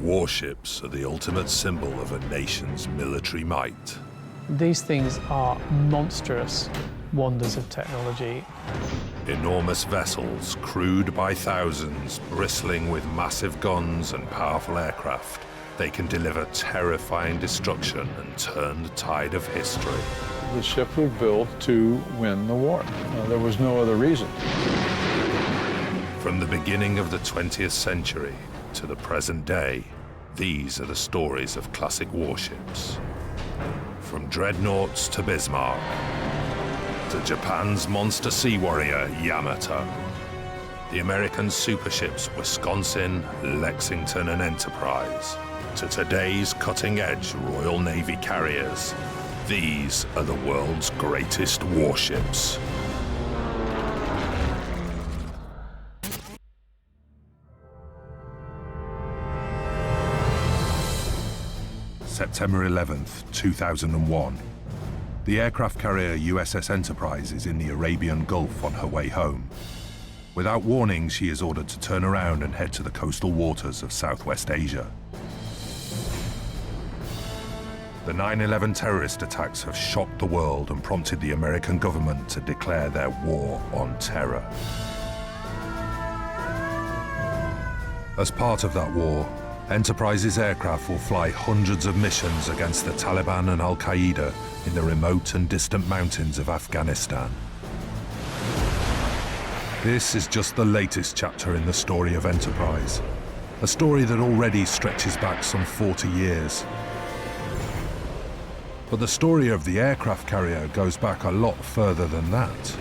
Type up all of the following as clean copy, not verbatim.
Warships are the ultimate symbol of a nation's military might. These things are monstrous wonders of technology. Enormous vessels, crewed by thousands, bristling with massive guns and powerful aircraft, they can deliver terrifying destruction and turn the tide of history. The ships were built to win the war. There was no other reason. From the beginning of the 20th century to the present day, these are the stories of classic warships. From dreadnoughts to Bismarck, to Japan's monster sea warrior, Yamato, the American superships Wisconsin, Lexington, and Enterprise, to today's cutting-edge Royal Navy carriers. These are the world's greatest warships. September 11th, 2001. The aircraft carrier USS Enterprise is in the Arabian Gulf on her way home. Without warning, she is ordered to turn around and head to the coastal waters of Southwest Asia. The 9/11 terrorist attacks have shocked the world and prompted the American government to declare their war on terror. As part of that war, Enterprise's aircraft will fly hundreds of missions against the Taliban and Al-Qaeda in the remote and distant mountains of Afghanistan. This is just the latest chapter in the story of Enterprise, a story that already stretches back some 40 years. But the story of the aircraft carrier goes back a lot further than that.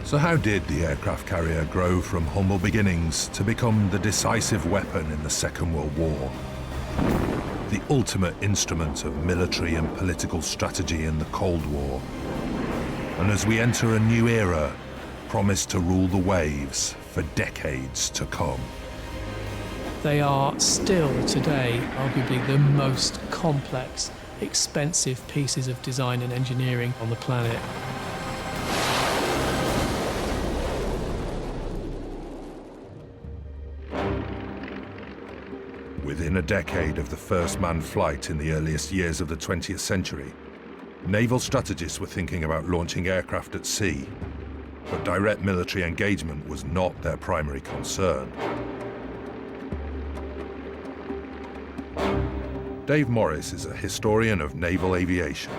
So how did the aircraft carrier grow from humble beginnings to become the decisive weapon in the Second World War? The ultimate instrument of military and political strategy in the Cold War. And as we enter a new era, promised to rule the waves for decades to come. They are still today arguably the most complex, expensive pieces of design and engineering on the planet. Within a decade of the first manned flight in the earliest years of the 20th century, naval strategists were thinking about launching aircraft at sea, but direct military engagement was not their primary concern. Dave Morris is a historian of naval aviation.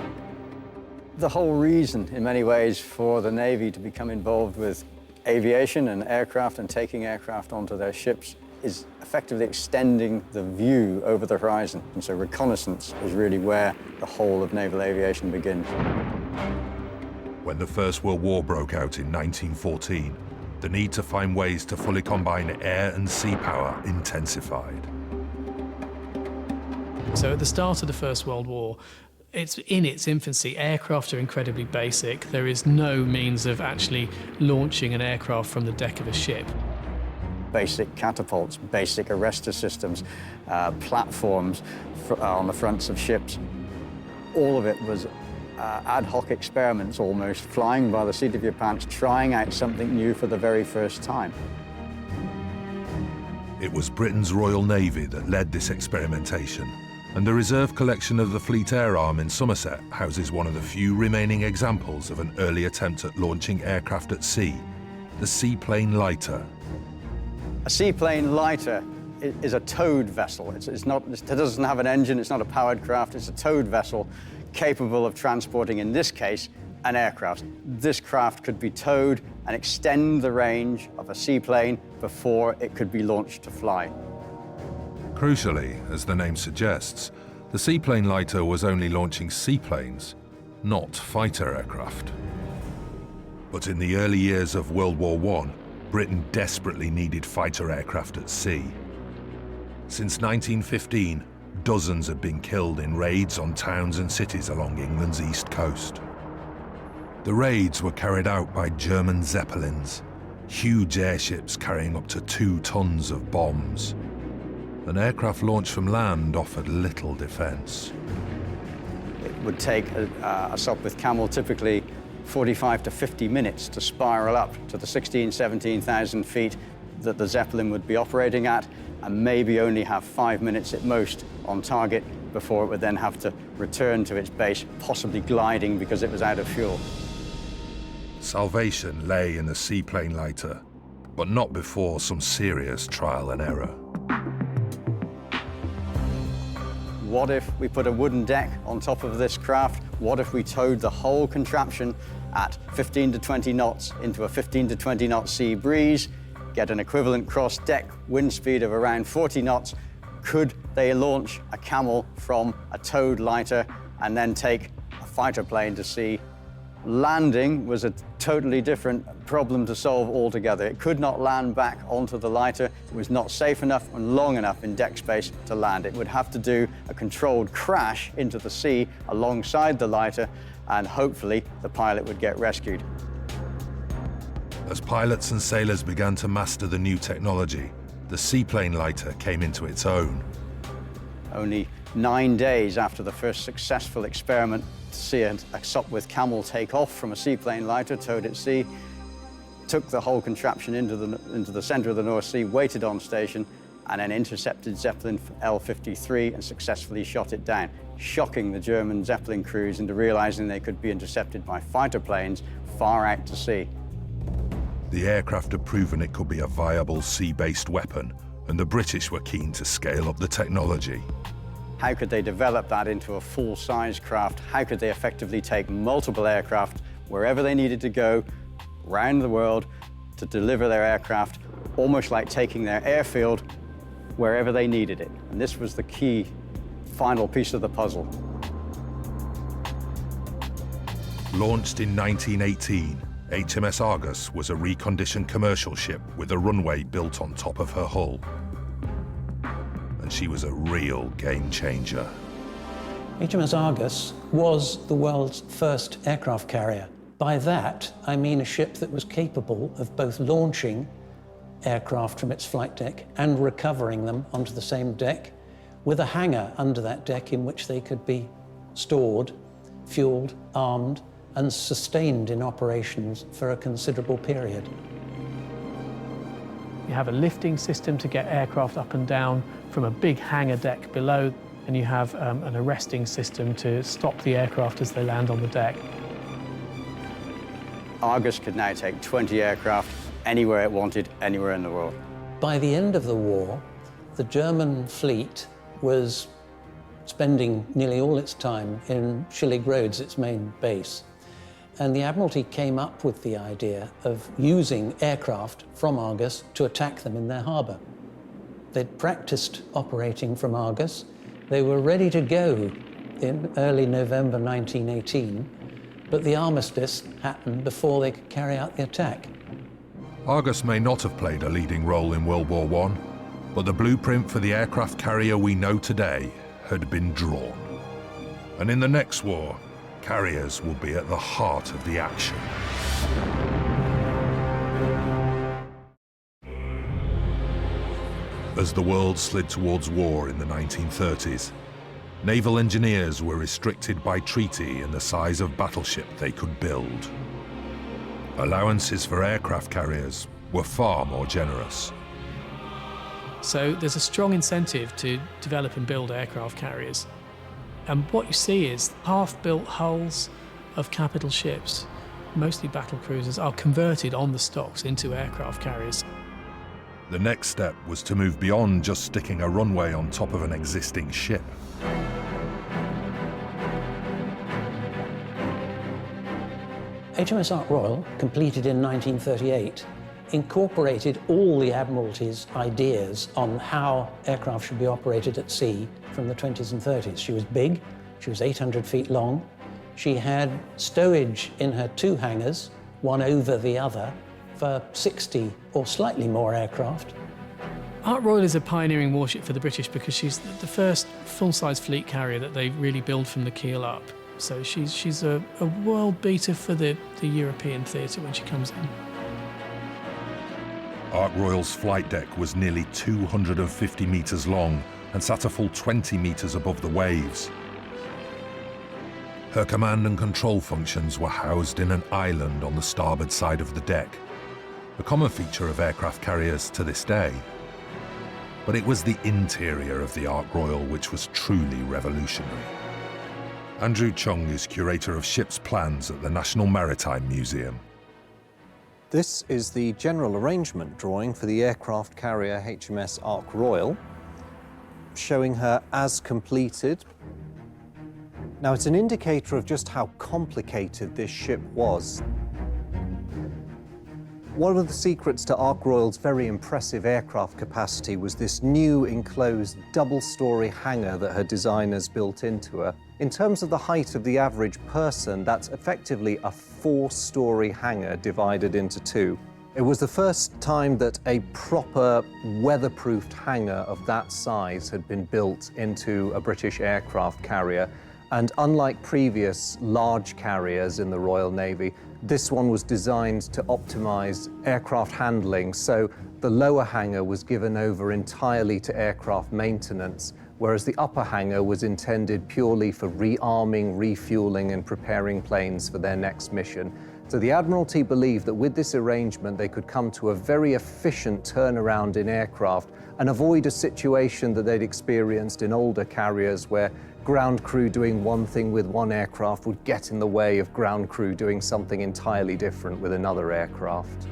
The whole reason, in many ways, for the Navy to become involved with aviation and aircraft and taking aircraft onto their ships is effectively extending the view over the horizon. And so reconnaissance is really where the whole of naval aviation begins. When the First World War broke out in 1914, the need to find ways to fully combine air and sea power intensified. So at the start of the First World War, it's in its infancy. Aircraft are incredibly basic. There is no means of actually launching an aircraft from the deck of a ship. Basic catapults, basic arrestor systems, platforms on the fronts of ships. All of it was ad hoc experiments almost, flying by the seat of your pants, trying out something new for the very first time. It was Britain's Royal Navy that led this experimentation, and the reserve collection of the Fleet Air Arm in Somerset houses one of the few remaining examples of an early attempt at launching aircraft at sea, the Seaplane Lighter. A seaplane lighter is a towed vessel. It doesn't have an engine, it's not a powered craft, it's a towed vessel capable of transporting, in this case, an aircraft. This craft could be towed and extend the range of a seaplane before it could be launched to fly. Crucially, as the name suggests, the Seaplane Lighter was only launching seaplanes, not fighter aircraft. But in the early years of World War I, Britain desperately needed fighter aircraft at sea. Since 1915, dozens had been killed in raids on towns and cities along England's east coast. The raids were carried out by German Zeppelins, huge airships carrying up to 2 tons of bombs. An aircraft launched from land offered little defense. It would take a Sopwith Camel typically 45 to 50 minutes to spiral up to the 16,000, 17,000 feet that the Zeppelin would be operating at. and maybe only have 5 minutes at most on target before it would then have to return to its base, possibly gliding because it was out of fuel. Salvation lay in the seaplane lighter, but not before some serious trial and error. What if we put a wooden deck on top of this craft? What if we towed the whole contraption at 15 to 20 knots into a 15 to 20 knot sea breeze, get an equivalent cross-deck wind speed of around 40 knots? Could they launch a Camel from a towed lighter and then take a fighter plane to sea? Landing was a totally different problem to solve altogether. It could not land back onto the lighter. It was not safe enough and long enough in deck space to land. It would have to do a controlled crash into the sea alongside the lighter, and hopefully the pilot would get rescued. As pilots and sailors began to master the new technology, the seaplane lighter came into its own. Only 9 days after the first successful experiment to see a Sopwith Camel take off from a seaplane lighter towed at sea, took the whole contraption into the center of the North Sea, waited on station, and then intercepted Zeppelin L-53 and successfully shot it down, shocking the German Zeppelin crews into realizing they could be intercepted by fighter planes far out to sea. The aircraft had proven it could be a viable sea-based weapon, and the British were keen to scale up the technology. How could they develop that into a full-size craft? How could they effectively take multiple aircraft wherever they needed to go around the world to deliver their aircraft, almost like taking their airfield wherever they needed it? And this was the key final piece of the puzzle. Launched in 1918, HMS Argus was a reconditioned commercial ship with a runway built on top of her hull. And she was a real game changer. HMS Argus was the world's first aircraft carrier. By that, I mean a ship that was capable of both launching aircraft from its flight deck and recovering them onto the same deck, with a hangar under that deck in which they could be stored, fueled, armed, and sustained in operations for a considerable period. You have a lifting system to get aircraft up and down from a big hangar deck below, and you have an arresting system to stop the aircraft as they land on the deck. Argus could now take 20 aircraft anywhere it wanted, anywhere in the world. By the end of the war, the German fleet was spending nearly all its time in Schillig Roads, its main base. And the Admiralty came up with the idea of using aircraft from Argus to attack them in their harbour. They'd practiced operating from Argus. They were ready to go in early November 1918, but the armistice happened before they could carry out the attack. Argus may not have played a leading role in World War I, but the blueprint for the aircraft carrier we know today had been drawn. And in the next war, carriers will be at the heart of the action. As the world slid towards war in the 1930s, naval engineers were restricted by treaty in the size of battleship they could build. Allowances for aircraft carriers were far more generous. So there's a strong incentive to develop and build aircraft carriers. And what you see is half-built hulls of capital ships, mostly battle cruisers, are converted on the stocks into aircraft carriers. The next step was to move beyond just sticking a runway on top of an existing ship. HMS Ark Royal, completed in 1938, incorporated all the Admiralty's ideas on how aircraft should be operated at sea from the 20s and 30s. She was big, she was 800 feet long, she had stowage in her two hangars, one over the other, for 60 or slightly more aircraft. Ark Royal is a pioneering warship for the British because she's the first full-size fleet carrier that they really build from the keel up. So she's a world beater for the European theatre when she comes in. Ark Royal's flight deck was nearly 250 metres long and sat a full 20 metres above the waves. Her command and control functions were housed in an island on the starboard side of the deck, a common feature of aircraft carriers to this day. But it was the interior of the Ark Royal which was truly revolutionary. Andrew Chung is curator of ship's plans at the National Maritime Museum. This is the general arrangement drawing for the aircraft carrier HMS Ark Royal, showing her as completed. Now, it's an indicator of just how complicated this ship was. One of the secrets to Ark Royal's very impressive aircraft capacity was this new enclosed double-story hangar that her designers built into her. In terms of the height of the average person, that's effectively a 4-story hangar divided into 2. It was the first time that a proper weatherproofed hangar of that size had been built into a British aircraft carrier. And unlike previous large carriers in the Royal Navy, this one was designed to optimize aircraft handling, so the lower hangar was given over entirely to aircraft maintenance, whereas the upper hangar was intended purely for rearming, refueling, and preparing planes for their next mission. So the Admiralty believed that with this arrangement, they could come to a very efficient turnaround in aircraft and avoid a situation that they'd experienced in older carriers where ground crew doing one thing with one aircraft would get in the way of ground crew doing something entirely different with another aircraft.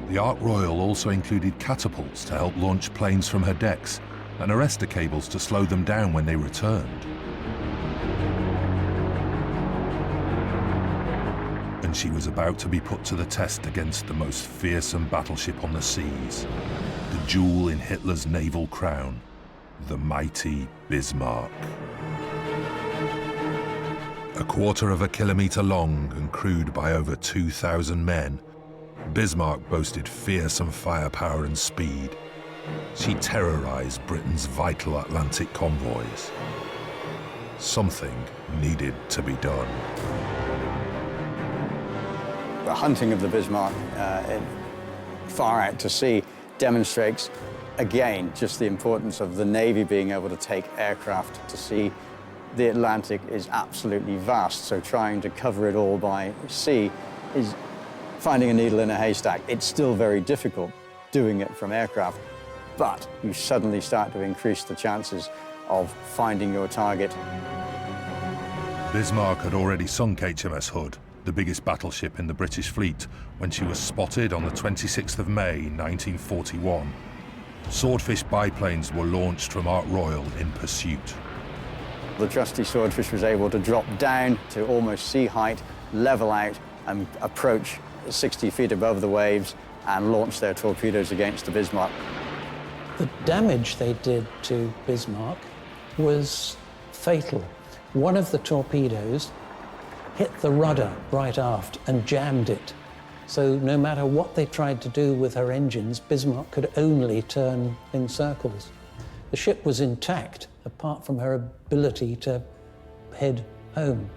The Ark Royal also included catapults to help launch planes from her decks and arrestor cables to slow them down when they returned. And she was about to be put to the test against the most fearsome battleship on the seas, the jewel in Hitler's naval crown, the mighty Bismarck. A quarter of a kilometre long and crewed by over 2,000 men, Bismarck boasted fearsome firepower and speed. She terrorised Britain's vital Atlantic convoys. Something needed to be done. The hunting of the Bismarck far out to sea demonstrates, again, just the importance of the Navy being able to take aircraft to sea. The Atlantic is absolutely vast, so trying to cover it all by sea is finding a needle in a haystack. It's still very difficult doing it from aircraft, but you suddenly start to increase the chances of finding your target. Bismarck had already sunk HMS Hood, the biggest battleship in the British fleet, when she was spotted on the 26th of May, 1941. Swordfish biplanes were launched from Ark Royal in pursuit. The trusty Swordfish was able to drop down to almost sea height, level out, and approach 60 feet above the waves and launch their torpedoes against the Bismarck. The damage they did to Bismarck was fatal. One of the torpedoes hit the rudder right aft and jammed it. So no matter what they tried to do with her engines, Bismarck could only turn in circles. The ship was intact, apart from her ability to head home.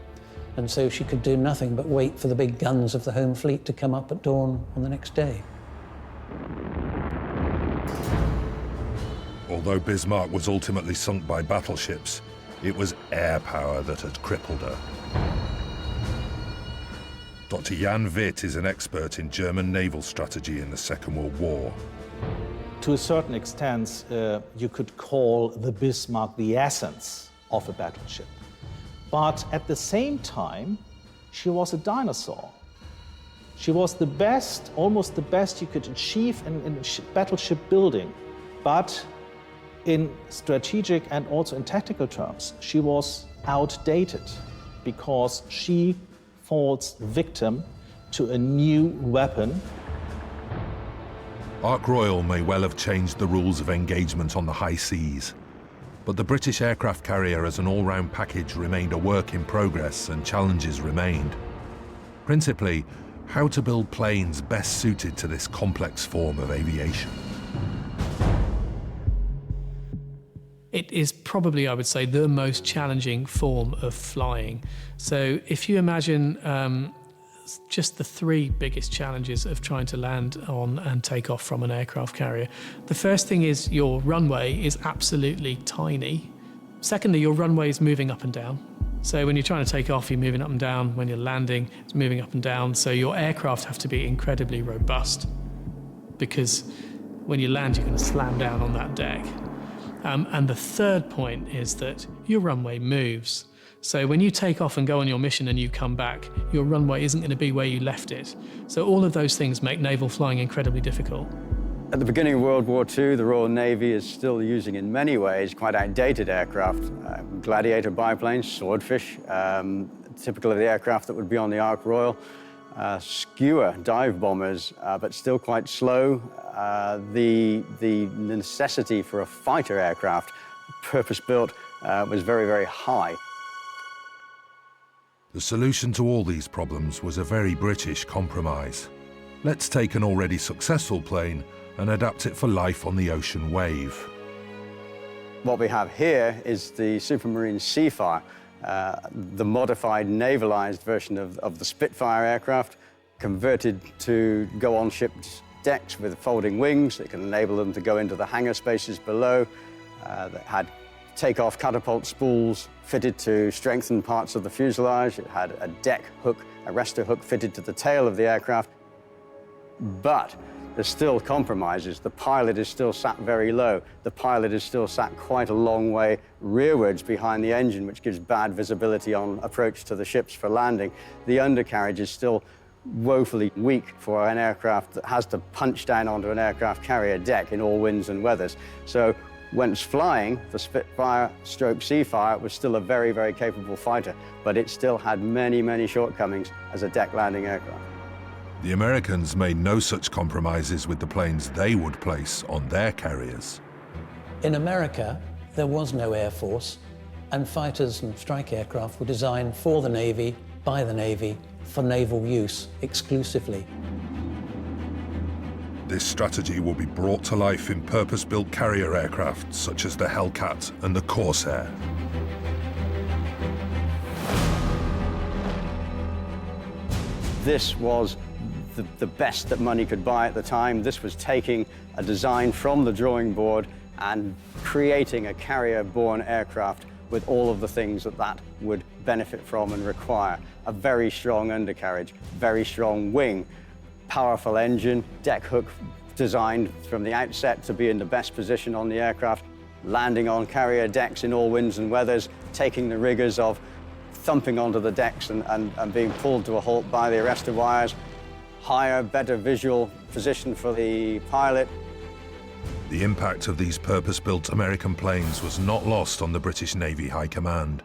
And so she could do nothing but wait for the big guns of the home fleet to come up at dawn on the next day. Although Bismarck was ultimately sunk by battleships, it was air power that had crippled her. Dr. Jan Witt is an expert in German naval strategy in the Second World War. To a certain extent, you could call the Bismarck the essence of a battleship. But at the same time, she was a dinosaur. She was the best, almost the best you could achieve in battleship building. But in strategic and also in tactical terms, she was outdated because she falls victim to a new weapon. Ark Royal may well have changed the rules of engagement on the high seas, but the British aircraft carrier as an all-round package remained a work in progress and challenges remained. Principally, how to build planes best suited to this complex form of aviation. It is probably, I would say, the most challenging form of flying. So if you imagine just the three biggest challenges of trying to land on and take off from an aircraft carrier. The first thing is your runway is absolutely tiny. Secondly, your runway is moving up and down. So when you're trying to take off, you're moving up and down. When you're landing, it's moving up and down. So your aircraft have to be incredibly robust because When you land, you're going to slam down on that deck. And the third point is that your runway moves. So when you take off and go on your mission and you come back, your runway isn't going to be where you left it. So all of those things make naval flying incredibly difficult. At the beginning of World War II, the Royal Navy is still using, in many ways, quite outdated aircraft. Gladiator biplanes, swordfish, typical of the aircraft that would be on the Ark Royal. Skua dive bombers, but still quite slow. The necessity for a fighter aircraft, purpose-built, was very, very high. The solution to all these problems was a very British compromise. Let's take an already successful plane and adapt it for life on the ocean wave. What we have here is the Supermarine Seafire, the modified navalized version of the Spitfire aircraft, converted to go on ships' decks with folding wings that can enable them to go into the hangar spaces below. That had takeoff catapult spools fitted to strengthen parts of the fuselage. It had a deck hook, a arrestor hook fitted to the tail of the aircraft. But there's still compromises. The pilot is still sat very low. The pilot is still sat quite a long way rearwards behind the engine, which gives bad visibility on approach to the ships for landing. The undercarriage is still woefully weak for an aircraft that has to punch down onto an aircraft carrier deck in all winds and weathers. So once flying, the Spitfire stroke Seafire was still a very, very capable fighter, but it still had many, many shortcomings as a deck landing aircraft. The Americans made no such compromises with the planes they would place on their carriers. In America, there was no Air Force, and fighters and strike aircraft were designed for the Navy, by the Navy, for naval use exclusively. This strategy will be brought to life in purpose-built carrier aircraft such as the Hellcat and the Corsair. This was the best that money could buy at the time. This was taking a design from the drawing board and creating a carrier-borne aircraft with all of the things that would benefit from and require. A very strong undercarriage, very strong wing, powerful engine, deck hook designed from the outset to be in the best position on the aircraft, landing on carrier decks in all winds and weathers, taking the rigors of thumping onto the decks and being pulled to a halt by the arrestor wires, higher, better visual position for the pilot. The impact of these purpose-built American planes was not lost on the British Navy High Command,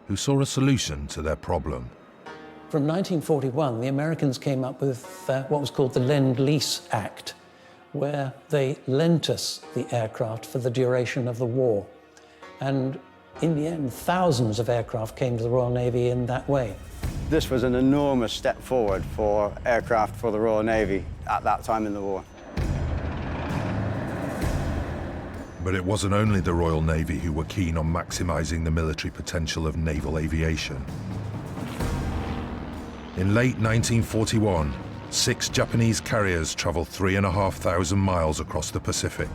who saw a solution to their problem. From 1941, the Americans came up with what was called the Lend-Lease Act, where they lent us the aircraft for the duration of the war. And in the end, thousands of aircraft came to the Royal Navy in that way. This was an enormous step forward for aircraft for the Royal Navy at that time in the war. But it wasn't only the Royal Navy who were keen on maximising the military potential of naval aviation. In late 1941, 6 Japanese carriers travelled 3,500 miles across the Pacific.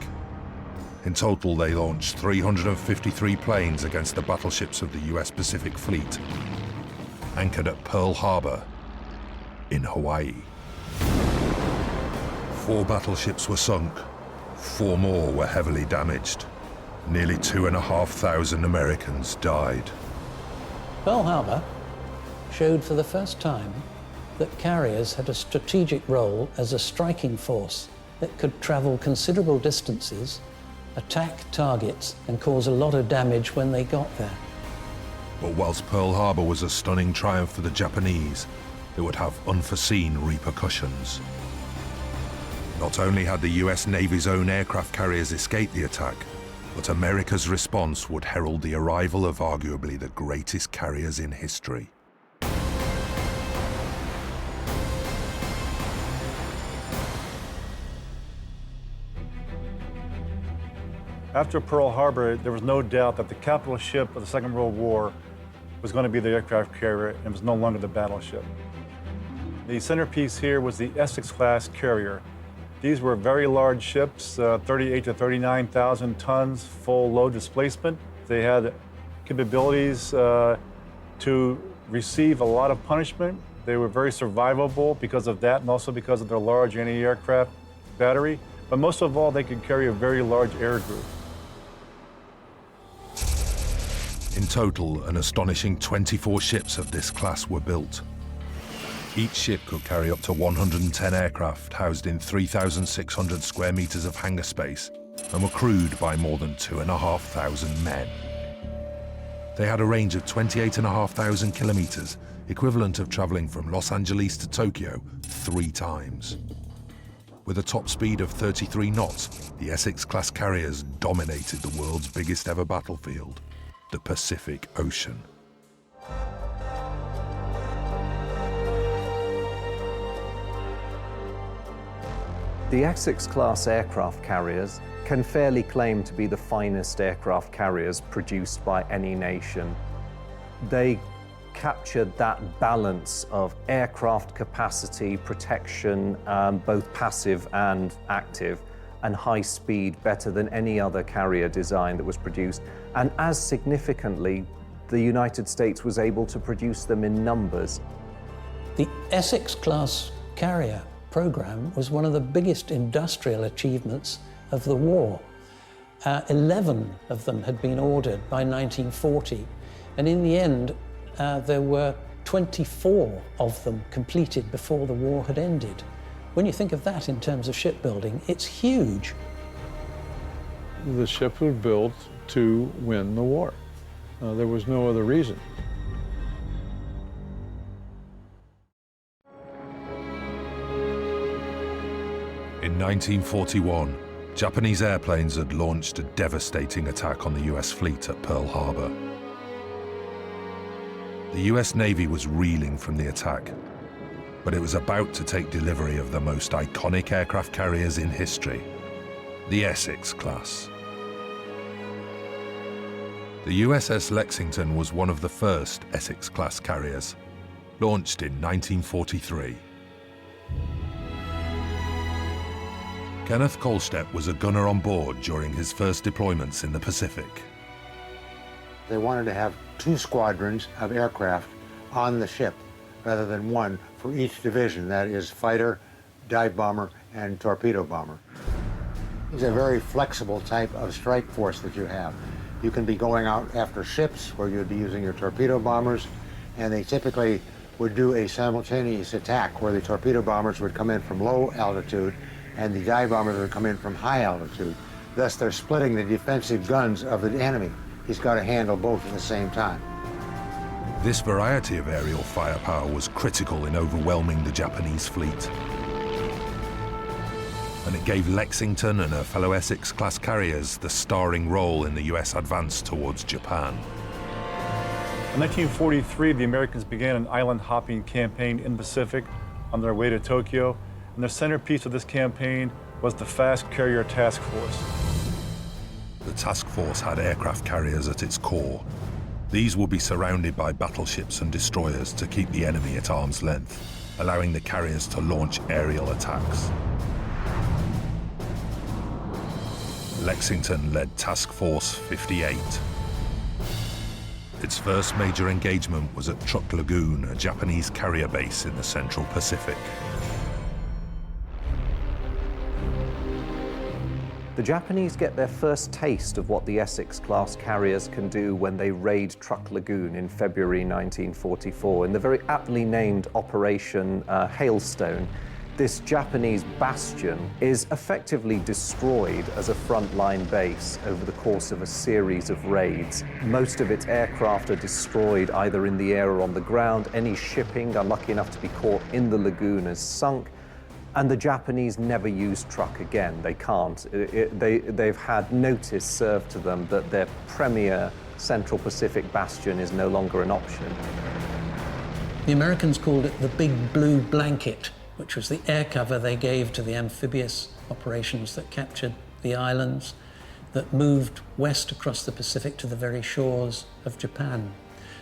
In total, they launched 353 planes against the battleships of the US Pacific Fleet, anchored at Pearl Harbor in Hawaii. 4 battleships were sunk, 4 more were heavily damaged. Nearly 2,500 Americans died. Pearl Harbor showed for the first time that carriers had a strategic role as a striking force that could travel considerable distances, attack targets, and cause a lot of damage when they got there. But whilst Pearl Harbor was a stunning triumph for the Japanese, it would have unforeseen repercussions. Not only had the US Navy's own aircraft carriers escaped the attack, but America's response would herald the arrival of arguably the greatest carriers in history. After Pearl Harbor, there was no doubt that the capital ship of the Second World War was going to be the aircraft carrier and it was no longer the battleship. The centerpiece here was the Essex-class carrier. These were very large ships, 38 to 39,000 tons, full load displacement. They had capabilities to receive a lot of punishment. They were very survivable because of that and also because of their large anti-aircraft battery. but most of all, they could carry a very large air group. In total, an astonishing 24 ships of this class were built. Each ship could carry up to 110 aircraft housed in 3,600 square meters of hangar space and were crewed by more than 2,500 men. They had a range of 28,500 kilometers, equivalent of traveling from Los Angeles to Tokyo 3 times. With a top speed of 33 knots, the Essex-class carriers dominated the world's biggest ever battlefield, the Pacific Ocean. The Essex-class aircraft carriers can fairly claim to be the finest aircraft carriers produced by any nation. They captured that balance of aircraft capacity, protection, both passive and active, and high speed better than any other carrier design that was produced. And as significantly, the United States was able to produce them in numbers. The Essex-class carrier program was one of the biggest industrial achievements of the war. 11 of them had been ordered by 1940, and in the end, there were 24 of them completed before the war had ended. When you think of that in terms of shipbuilding, it's huge. The ship was built to win the war. There was no other reason. In 1941, Japanese airplanes had launched a devastating attack on the US fleet at Pearl Harbor. The US Navy was reeling from the attack, but it was about to take delivery of the most iconic aircraft carriers in history, the Essex-class. The USS Lexington was one of the first Essex-class carriers, launched in 1943. Kenneth Kolstep was a gunner on board during his first deployments in the Pacific. They wanted to have 2 squadrons of aircraft on the ship rather than 1 for each division, that is fighter, dive bomber, and torpedo bomber. It's a very flexible type of strike force that you have. You can be going out after ships where you'd be using your torpedo bombers, and they typically would do a simultaneous attack where the torpedo bombers would come in from low altitude and the dive bombers would come in from high altitude. Thus, they're splitting the defensive guns of the enemy. He's got to handle both at the same time. This variety of aerial firepower was critical in overwhelming the Japanese fleet. And it gave Lexington and her fellow Essex-class carriers the starring role in the US advance towards Japan. In 1943, the Americans began an island-hopping campaign in the Pacific on their way to Tokyo, and the centerpiece of this campaign was the Fast Carrier Task Force. The task force had aircraft carriers at its core. These would be surrounded by battleships and destroyers to keep the enemy at arm's length, allowing the carriers to launch aerial attacks. Lexington led Task Force 58. Its first major engagement was at Truk Lagoon, a Japanese carrier base in the Central Pacific. The Japanese get their first taste of what the Essex-class carriers can do when they raid Truk Lagoon in February 1944. In the very aptly named Operation Hailstone, this Japanese bastion is effectively destroyed as a frontline base over the course of a series of raids. Most of its aircraft are destroyed either in the air or on the ground. Any shipping unlucky enough to be caught in the lagoon is sunk. And the Japanese never use Truk again. They can't. They've had notice served to them that their premier Central Pacific bastion is no longer an option. The Americans called it the Big Blue Blanket, which was the air cover they gave to the amphibious operations that captured the islands, that moved west across the Pacific to the very shores of Japan.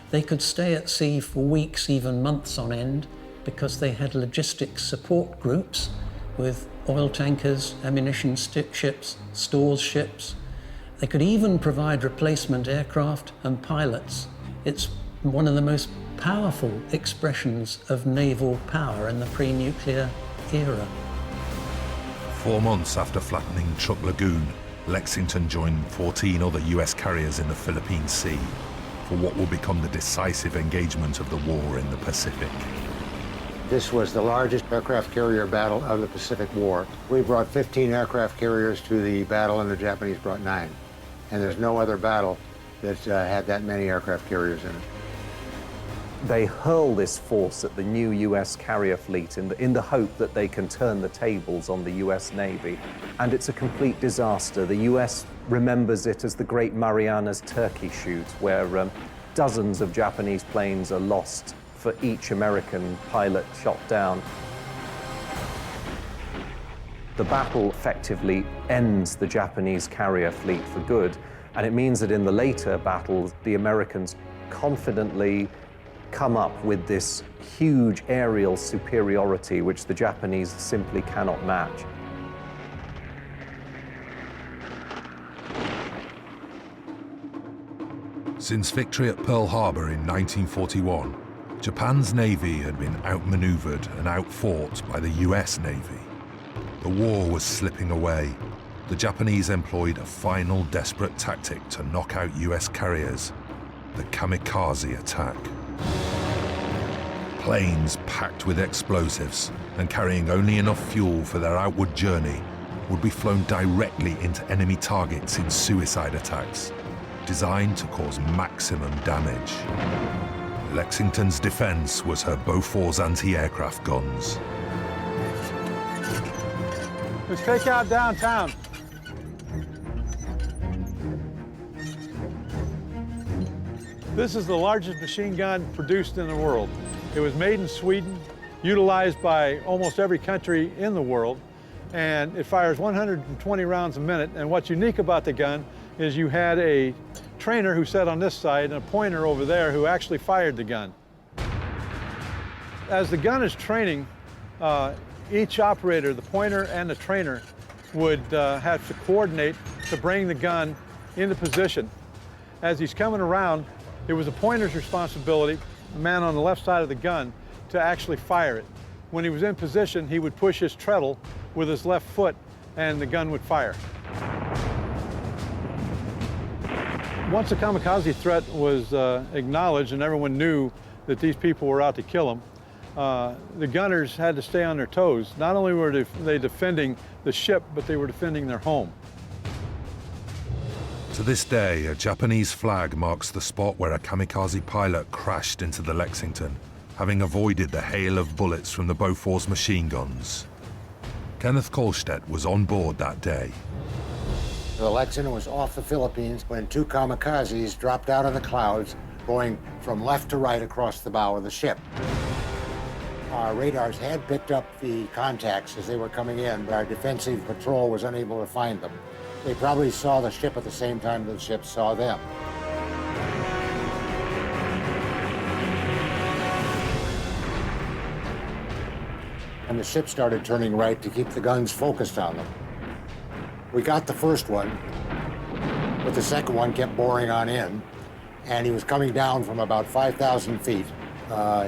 They could stay at sea for weeks, even months on end, because they had logistics support groups with oil tankers, ammunition ships, stores ships. They could even provide replacement aircraft and pilots. It's one of the most powerful expressions of naval power in the pre-nuclear era. 4 months after flattening Truk Lagoon, Lexington joined 14 other US carriers in the Philippine Sea for what will become the decisive engagement of the war in the Pacific. This was the largest aircraft carrier battle of the Pacific War. We brought 15 aircraft carriers to the battle, and the Japanese brought 9. And there's no other battle that had that many aircraft carriers in it. They hurl this force at the new US carrier fleet in the hope that they can turn the tables on the US Navy. And it's a complete disaster. The US remembers it as the Great Marianas Turkey Shoot, where dozens of Japanese planes are lost for each American pilot shot down. The battle effectively ends the Japanese carrier fleet for good, and it means that in the later battles, the Americans confidently come up with this huge aerial superiority which the Japanese simply cannot match. Since victory at Pearl Harbor in 1941, Japan's Navy had been outmaneuvered and outfought by the US Navy. The war was slipping away. The Japanese employed a final desperate tactic to knock out US carriers, the Kamikaze attack. Planes packed with explosives and carrying only enough fuel for their outward journey would be flown directly into enemy targets in suicide attacks, designed to cause maximum damage. Lexington's defense was her Bofors anti-aircraft guns. Let's take out downtown. This is the largest machine gun produced in the world. It was made in Sweden, utilized by almost every country in the world, and it fires 120 rounds a minute. And what's unique about the gun is you had a trainer who sat on this side and a pointer over there who actually fired the gun. As the gun is training, each operator, the pointer and the trainer, would have to coordinate to bring the gun into position. As he's coming around, it was the pointer's responsibility, the man on the left side of the gun, to actually fire it. When he was in position, he would push his treadle with his left foot and the gun would fire. Once the kamikaze threat was acknowledged and everyone knew that these people were out to kill them, the gunners had to stay on their toes. Not only were they defending the ship, but they were defending their home. To this day, a Japanese flag marks the spot where a kamikaze pilot crashed into the Lexington, having avoided the hail of bullets from the Bofors machine guns. Kenneth Kolstedt was on board that day. The Lexington was off the Philippines when 2 kamikazes dropped out of the clouds, going from left to right across the bow of the ship. Our radars had picked up the contacts as they were coming in, but our defensive patrol was unable to find them. They probably saw the ship at the same time that the ship saw them. And the ship started turning right to keep the guns focused on them. We got the first one, but the second one kept boring on in, and he was coming down from about 5,000 feet.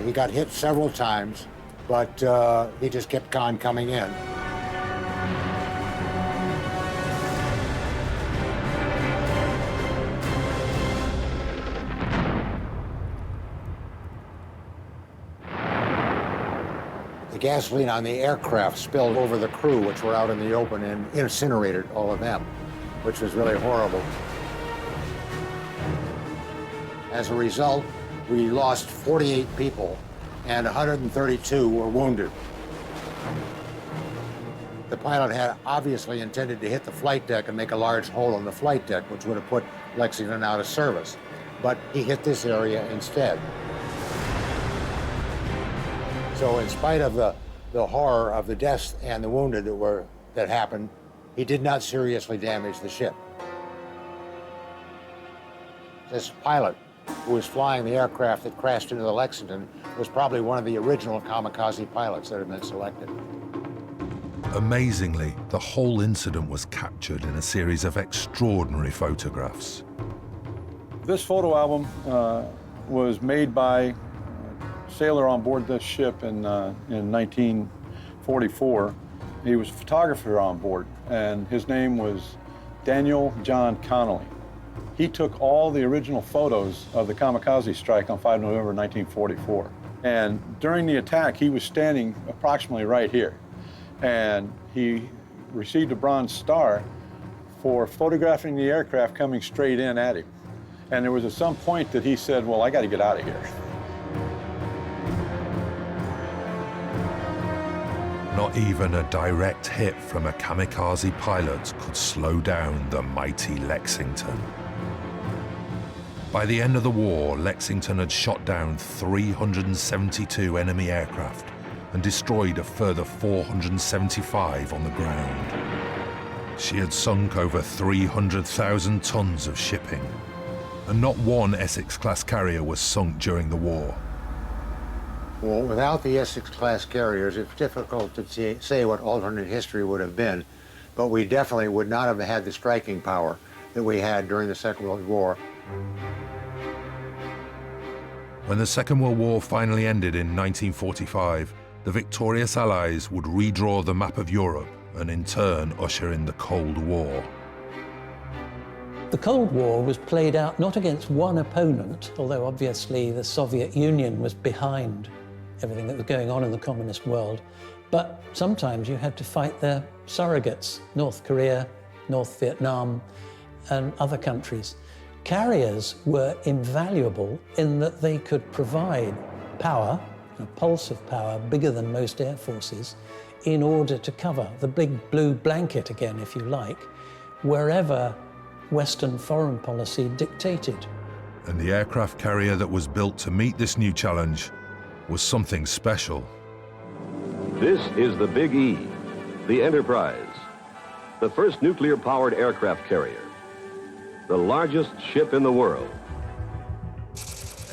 He got hit several times, but he just kept on coming in. The gasoline on the aircraft spilled over the crew, which were out in the open, and incinerated all of them, which was really horrible. As a result, we lost 48 people, and 132 were wounded. The pilot had obviously intended to hit the flight deck and make a large hole in the flight deck, which would have put Lexington out of service, but he hit this area instead. So in spite of the horror of the deaths and the wounded that happened, he did not seriously damage the ship. This pilot, who was flying the aircraft that crashed into the Lexington, was probably one of the original kamikaze pilots that had been selected. Amazingly, the whole incident was captured in a series of extraordinary photographs. This photo album was made by sailor on board this ship in 1944, He was a photographer on board, and his name was Daniel John Connolly. He took all the original photos of the Kamikaze strike on 5 November 1944. And during the attack, he was standing approximately right here. And he received a Bronze Star for photographing the aircraft coming straight in at him. And there was at some point that he said, well, I got to get out of here. Not even a direct hit from a kamikaze pilot could slow down the mighty Lexington. By the end of the war, Lexington had shot down 372 enemy aircraft and destroyed a further 475 on the ground. She had sunk over 300,000 tons of shipping, and not one Essex-class carrier was sunk during the war. Well, without the Essex-class carriers, it's difficult to say what alternate history would have been, but we definitely would not have had the striking power that we had during the Second World War. When the Second World War finally ended in 1945, the victorious Allies would redraw the map of Europe and in turn usher in the Cold War. The Cold War was played out not against one opponent, although obviously the Soviet Union was behind everything that was going on in the communist world, but sometimes you had to fight their surrogates, North Korea, North Vietnam, and other countries. Carriers were invaluable in that they could provide power, a pulse of power bigger than most air forces, in order to cover the big blue blanket again, if you like, wherever Western foreign policy dictated. And the aircraft carrier that was built to meet this new challenge was something special. This is the Big E, the Enterprise, the first nuclear-powered aircraft carrier, the largest ship in the world.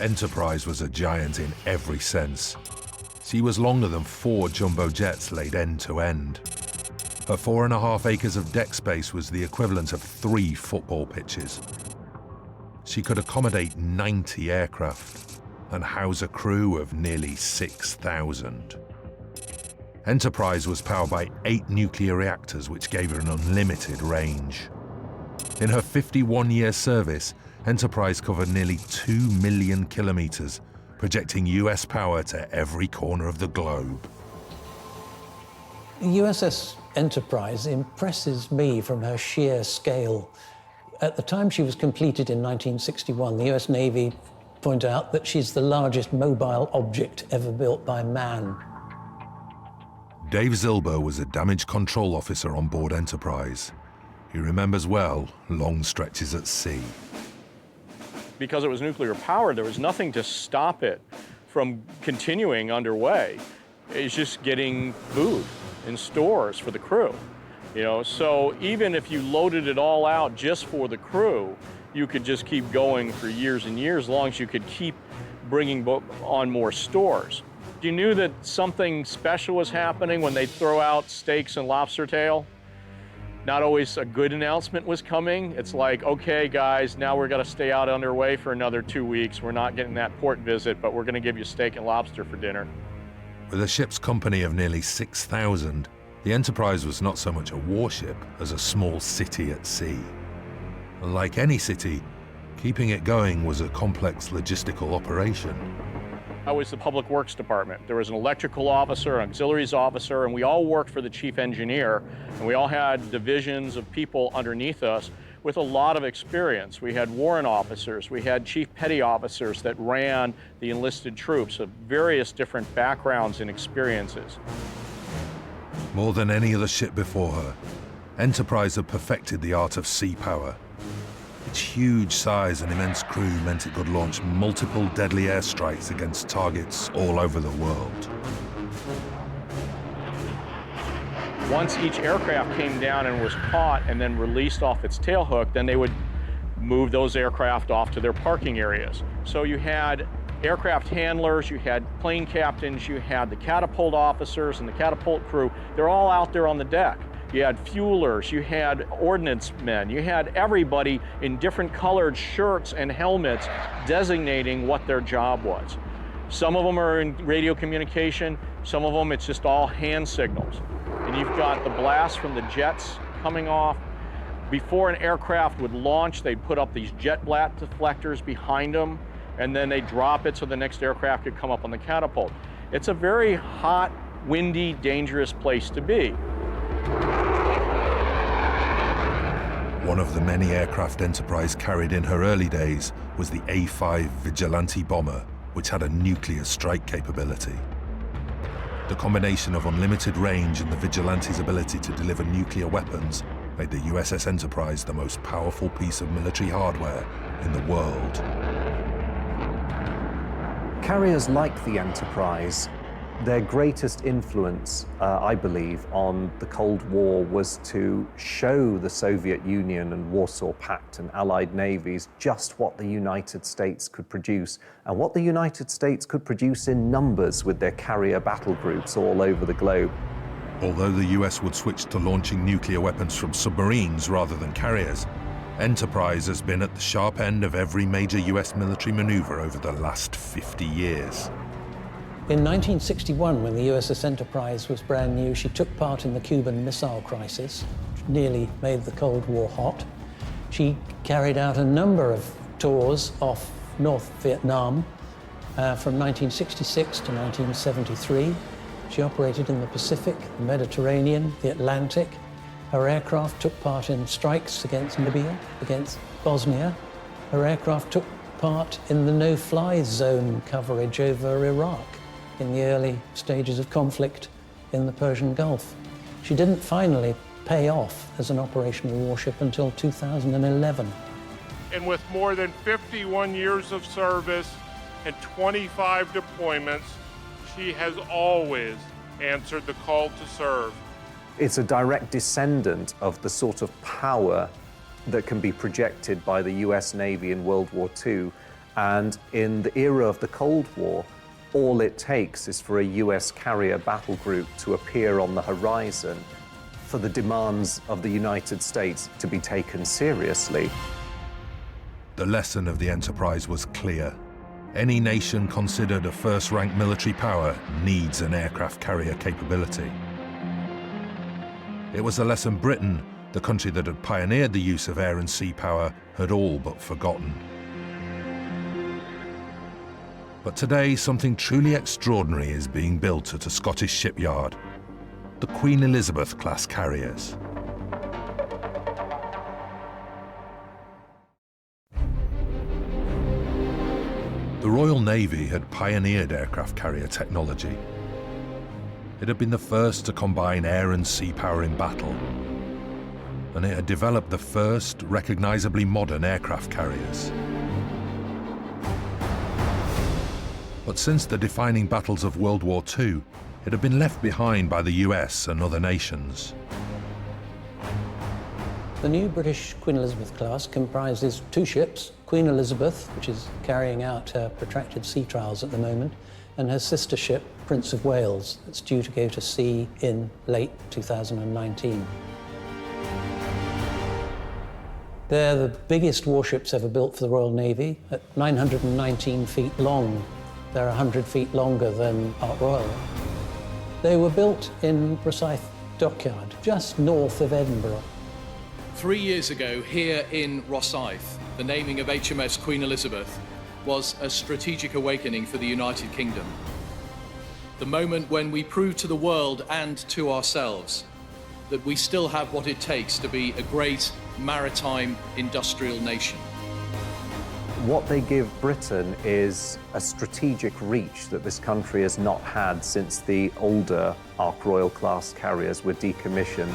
Enterprise was a giant in every sense. She was longer than 4 jumbo jets laid end to end. Her 4.5 acres of deck space was the equivalent of 3 football pitches. She could accommodate 90 aircraft and house a crew of nearly 6,000. Enterprise was powered by 8 nuclear reactors, which gave her an unlimited range. In her 51-year service, Enterprise covered nearly 2 million kilometers, projecting US power to every corner of the globe. The USS Enterprise impresses me from her sheer scale. At the time she was completed in 1961, the US Navy point out that she's the largest mobile object ever built by man. Dave Zilber was a damage control officer on board Enterprise. He remembers well long stretches at sea. Because it was nuclear powered, there was nothing to stop it from continuing underway. It's just getting food in stores for the crew. You know, so even if you loaded it all out just for the crew, you could just keep going for years and years, as long as you could keep bringing on more stores. You knew that something special was happening when they throw out steaks and lobster tail. Not always a good announcement was coming. It's like, okay, guys, now we're gonna stay out underway for another 2 weeks. We're not getting that port visit, but we're gonna give you steak and lobster for dinner. With a ship's company of nearly 6,000, the Enterprise was not so much a warship as a small city at sea. Like any city, keeping it going was a complex logistical operation. I was the Public Works Department. There was an electrical officer, an auxiliaries officer, and we all worked for the chief engineer, and we all had divisions of people underneath us with a lot of experience. We had warrant officers, we had chief petty officers that ran the enlisted troops of various different backgrounds and experiences. More than any other ship before her, Enterprise had perfected the art of sea power. Its huge size and immense crew meant it could launch multiple deadly airstrikes against targets all over the world. Once each aircraft came down and was caught and then released off its tailhook, then they would move those aircraft off to their parking areas. So you had aircraft handlers, you had plane captains, you had the catapult officers and the catapult crew. They're all out there on the deck. You had fuelers, you had ordnance men, you had everybody in different colored shirts and helmets designating what their job was. Some of them are in radio communication, some of them it's just all hand signals. and you've got the blast from the jets coming off. Before an aircraft would launch, they'd put up these jet blast deflectors behind them, and then they drop it so the next aircraft could come up on the catapult. It's a very hot, windy, dangerous place to be. One of the many aircraft Enterprise carried in her early days was the A-5 Vigilante bomber, which had a nuclear strike capability. The combination of unlimited range and the Vigilante's ability to deliver nuclear weapons made the USS Enterprise the most powerful piece of military hardware in the world. Carriers like the Enterprise, their greatest influence, I believe, on the Cold War was to show the Soviet Union and Warsaw Pact and Allied navies just what the United States could produce, and what the United States could produce in numbers with their carrier battle groups all over the globe. Although the US would switch to launching nuclear weapons from submarines rather than carriers, Enterprise has been at the sharp end of every major US military maneuver over the last 50 years. In 1961, when the USS Enterprise was brand new, she took part in the Cuban Missile Crisis, which nearly made the Cold War hot. She carried out a number of tours off North Vietnam from 1966 to 1973. She operated in the Pacific, the Mediterranean, the Atlantic. Her aircraft took part in strikes against Libya, against Bosnia. Her aircraft took part in the no-fly zone coverage over Iraq in the early stages of conflict in the Persian Gulf. She didn't finally pay off as an operational warship until 2011. And with more than 51 years of service and 25 deployments, she has always answered the call to serve. It's a direct descendant of the sort of power that can be projected by the US Navy in World War II. And in the era of the Cold War, all it takes is for a US carrier battle group to appear on the horizon for the demands of the United States to be taken seriously. The lesson of the Enterprise was clear. Any nation considered a first-rank military power needs an aircraft carrier capability. It was a lesson Britain, the country that had pioneered the use of air and sea power, had all but forgotten. But today, something truly extraordinary is being built at a Scottish shipyard, the Queen Elizabeth-class carriers. The Royal Navy had pioneered aircraft carrier technology. It had been the first to combine air and sea power in battle, and it had developed the first recognizably modern aircraft carriers. But since the defining battles of World War II, it had been left behind by the US and other nations. The new British Queen Elizabeth class comprises two ships, Queen Elizabeth, which is carrying out her protracted sea trials at the moment, and her sister ship, Prince of Wales, that's due to go to sea in late 2019. They're the biggest warships ever built for the Royal Navy. At 919 feet long, they're 100 feet longer than Ark Royal. They were built in Rosyth Dockyard, just north of Edinburgh. 3 years ago, here in Rosyth, the naming of HMS Queen Elizabeth was a strategic awakening for the United Kingdom. The moment when we proved to the world and to ourselves that we still have what it takes to be a great maritime industrial nation. What they give Britain is a strategic reach that this country has not had since the older Ark Royal class carriers were decommissioned.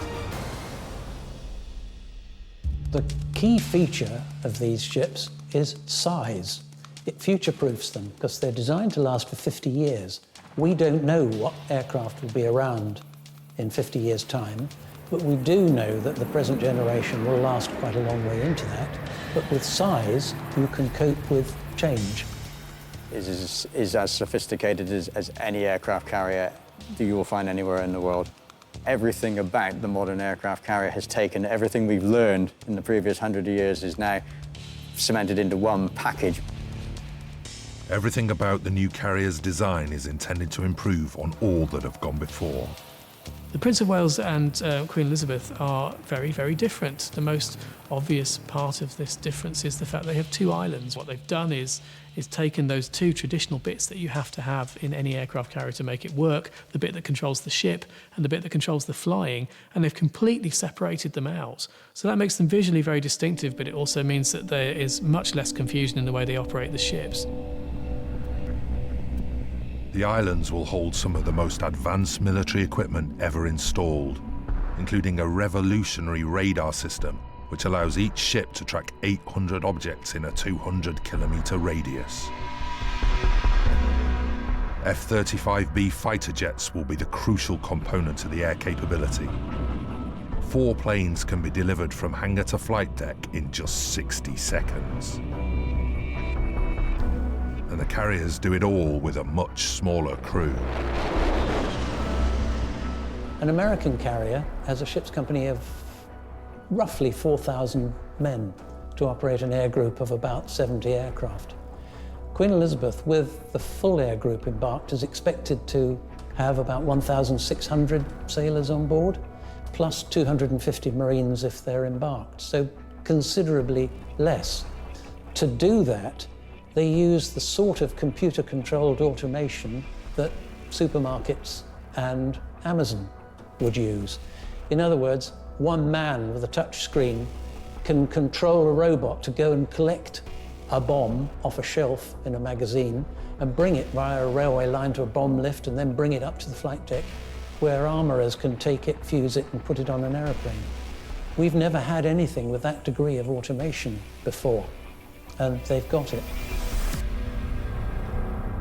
The key feature of these ships is size. It future-proofs them because they're designed to last for 50 years. We don't know what aircraft will be around in 50 years' time, but we do know that the present generation will last quite a long way into that. But with size, you can cope with change. It is as sophisticated as any aircraft carrier that you will find anywhere in the world. Everything about the modern aircraft carrier has taken everything we've learned in the previous 100 years is now cemented into one package. Everything about the new carrier's design is intended to improve on all that have gone before. The Prince of Wales and Queen Elizabeth are very, very different. The most obvious part of this difference is the fact they have two islands. What they've done is taken those two traditional bits that you have to have in any aircraft carrier to make it work, the bit that controls the ship and the bit that controls the flying, and they've completely separated them out. So that makes them visually very distinctive, but it also means that there is much less confusion in the way they operate the ships. The islands will hold some of the most advanced military equipment ever installed, including a revolutionary radar system which allows each ship to track 800 objects in a 200-kilometre radius. F-35B fighter jets will be the crucial component of the air capability. 4 planes can be delivered from hangar to flight deck in just 60 seconds. And the carriers do it all with a much smaller crew. An American carrier has a ship's company of roughly 4,000 men to operate an air group of about 70 aircraft. Queen Elizabeth, with the full air group embarked, is expected to have about 1,600 sailors on board, plus 250 Marines if they're embarked, so considerably less. To do that, they use the sort of computer-controlled automation that supermarkets and Amazon would use. In other words, one man with a touch screen can control a robot to go and collect a bomb off a shelf in a magazine and bring it via a railway line to a bomb lift and then bring it up to the flight deck where armourers can take it, fuse it and put it on an aeroplane. We've never had anything with that degree of automation before, and they've got it.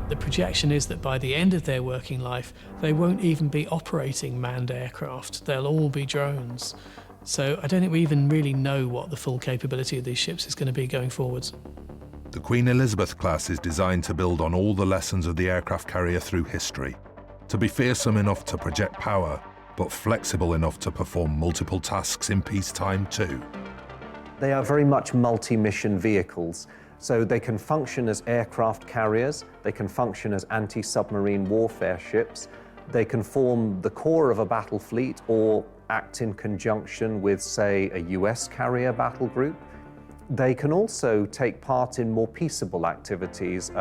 The projection is that by the end of their working life, they won't even be operating manned aircraft. They'll all be drones. So I don't think we even really know what the full capability of these ships is going to be going forwards. The Queen Elizabeth class is designed to build on all the lessons of the aircraft carrier through history, to be fearsome enough to project power, but flexible enough to perform multiple tasks in peacetime too. They are very much multi-mission vehicles. So they can function as aircraft carriers, they can function as anti-submarine warfare ships, they can form the core of a battle fleet or act in conjunction with, say, a US carrier battle group. They can also take part in more peaceable activities,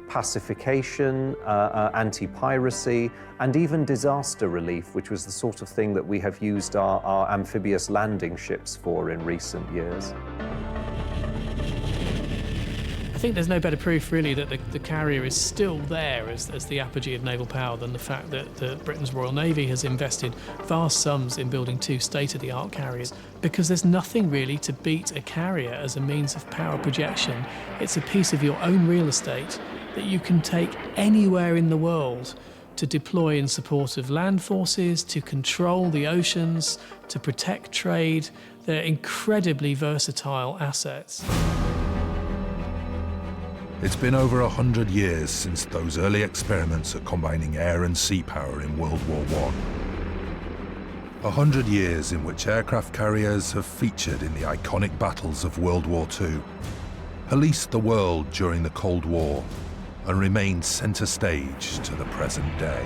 pacification, anti-piracy, and even disaster relief, which was the sort of thing that we have used our amphibious landing ships for in recent years. I think there's no better proof, really, that the carrier is still there as the apogee of naval power than the fact that Britain's Royal Navy has invested vast sums in building 2 state-of-the-art carriers, because there's nothing really to beat a carrier as a means of power projection. It's a piece of your own real estate that you can take anywhere in the world to deploy in support of land forces, to control the oceans, to protect trade. They're incredibly versatile assets. It's been over 100 years since those early experiments at combining air and sea power in World War I. 100 years in which aircraft carriers have featured in the iconic battles of World War II, policed the world during the Cold War, and remained centre stage to the present day.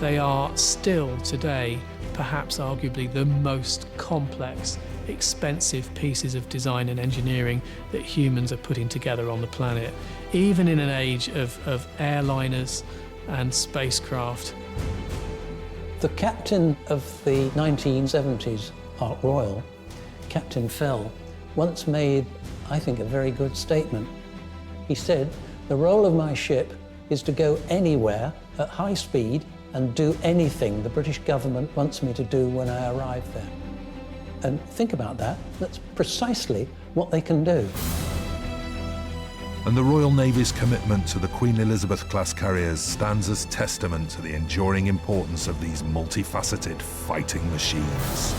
They are still today, perhaps arguably, the most complex, expensive pieces of design and engineering that humans are putting together on the planet, even in an age of airliners and spacecraft. The captain of the 1970s Ark Royal, Captain Fell, once made, I think, a very good statement. He said, "The role of my ship is to go anywhere at high speed and do anything the British government wants me to do when I arrive there." And think about that, that's precisely what they can do. And the Royal Navy's commitment to the Queen Elizabeth-class carriers stands as testament to the enduring importance of these multifaceted fighting machines.